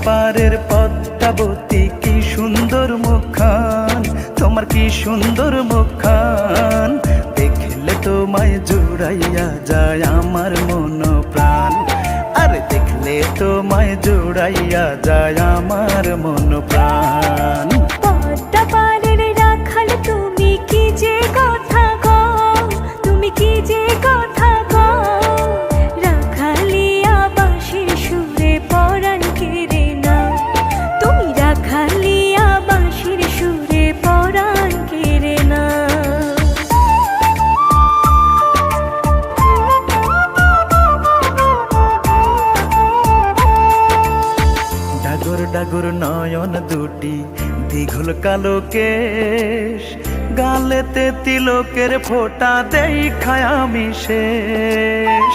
পারের পদ্মাবতী কি সুন্দর মুখখান, তোমার কি সুন্দর মুখখান। দেখলে তোমায় জুড়াইয়া যায় আমার মন প্রাণ, আরে দেখলে তোমায় জুড়াইয়া যায় আমার মন প্রাণ। পদ্মা পারের রাখাল তুমি কি যে কথা কও, তুমি কি যে কথা কও। রাখালিয়া বাঁশির সুরে পরাণ কেড়ে নাও, তুমি রাখালিয়া বাঁশির সুরে পরাণ কেড়ে নাও। ডাগর ডাগর নয়ন দুটি, দীঘল কালো কেশ, গালেতে তিলকের ফোঁটা দেখায় আমি শেষ।